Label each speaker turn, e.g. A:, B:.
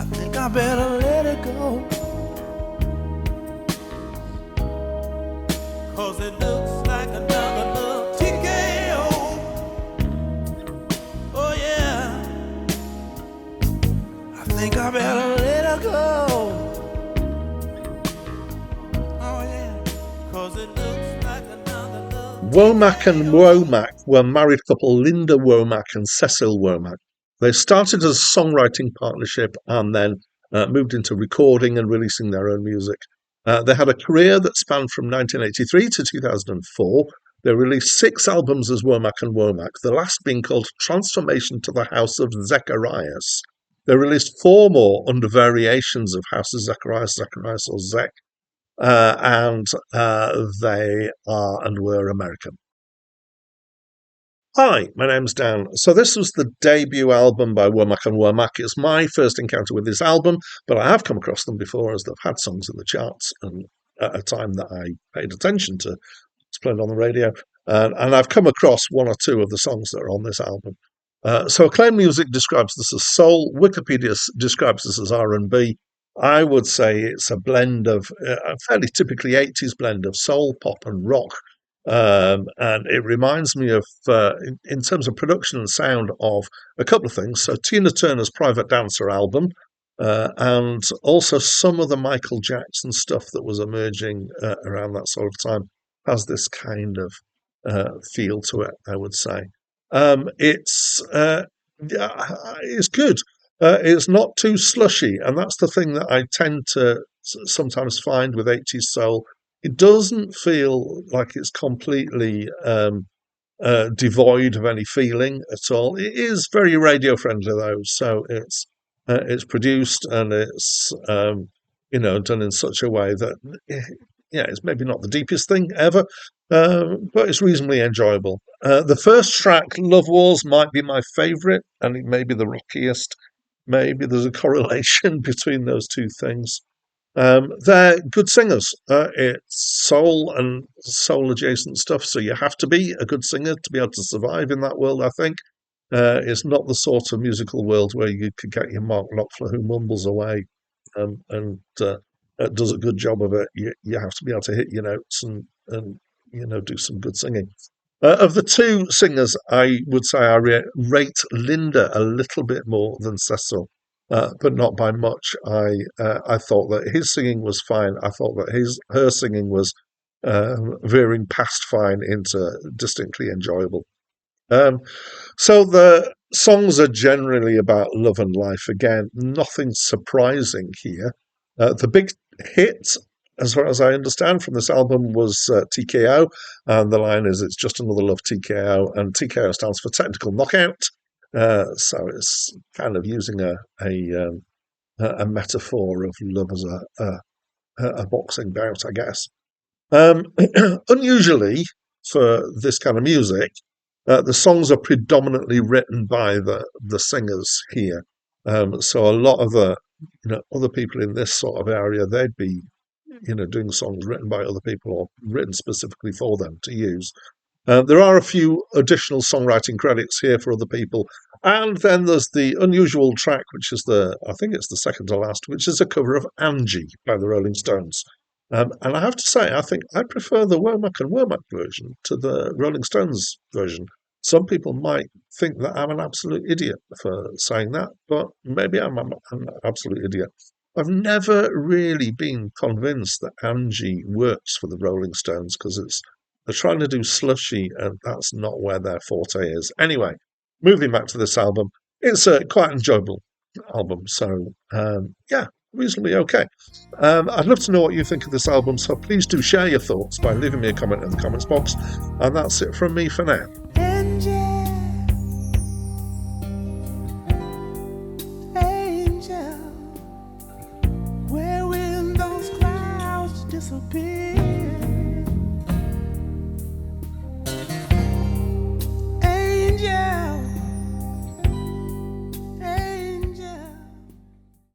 A: I think I better let it go. 'Cause it looks like another love TKO. Oh yeah, I think I better let her go. Oh yeah, 'cause it looks like another love.
B: Womack and Womack were married couple Linda Womack and Cecil Womack. They started as a songwriting partnership and then moved into recording and releasing their own music. They had a career that spanned from 1983 to 2004. They released 6 albums as Womack and Womack, the last being called Transformation to the House of Zacharias. They released 4 more under variations of House of Zacharias, Zacharias or Zech, and they are and were American. Hi, my name's Dan. So this was the debut album by Womack and Womack. It's my first encounter with this album, but I have come across them before as they've had songs in the charts and at a time that I paid attention to. It's played on the radio. And I've come across 1 or 2 of the songs that are on this album. So Acclaimed Music describes this as soul. Wikipedia describes this as R&B. I would say it's a blend of, a fairly typically 80s blend of soul, pop and rock. And it reminds me of, in terms of production and sound, of a couple of things. So Tina Turner's Private Dancer album, and also some of the Michael Jackson stuff that was emerging around that sort of time has this kind of feel to it, I would say. It's good. It's not too slushy, and that's the thing that I tend to sometimes find with 80s soul. It doesn't feel like it's completely devoid of any feeling at all. It is very radio friendly though, so it's produced and it's done in such a way that it's maybe not the deepest thing ever, but it's reasonably enjoyable. The first track, Love Wars, might be my favourite, and it may be the rockiest. Maybe there's a correlation between those two things. They're good singers. It's soul and soul adjacent stuff, so you have to be a good singer to be able to survive in that world, I think. It's not the sort of musical world where you could get your Mark Knopfler who mumbles away and does a good job of it. You have to be able to hit your notes and do some good singing. Of the 2 singers, I would say I rate Linda a little bit more than Cecil. But not by much. I thought that his singing was fine. I thought that her singing was veering past fine into distinctly enjoyable. So the songs are generally about love and life. Again, nothing surprising here. The big hit, as far as I understand, from this album was TKO, and the line is, "It's just another love TKO," and TKO stands for technical knockout. So it's kind of using a metaphor of love as a boxing bout, I guess. Unusually for this kind of music, the songs are predominantly written by the singers here. So a lot of the other people in this sort of area, they'd be doing songs written by other people or written specifically for them to use. There are a few additional songwriting credits here for other people. And then there's the unusual track, which is I think it's the second to last, which is a cover of Angie by the Rolling Stones. And I have to say, I think I prefer the Womack and Womack version to the Rolling Stones version. Some people might think that I'm an absolute idiot for saying that, but maybe I'm an absolute idiot. I've never really been convinced that Angie works for the Rolling Stones because they're trying to do slushy, and that's not where their forte is. Anyway, moving back to this album, it's a quite enjoyable album. So, reasonably okay. I'd love to know what you think of this album, so please do share your thoughts by leaving me a comment in the comments box. And that's it from me for now.
A: Angel, where will those clouds disappear?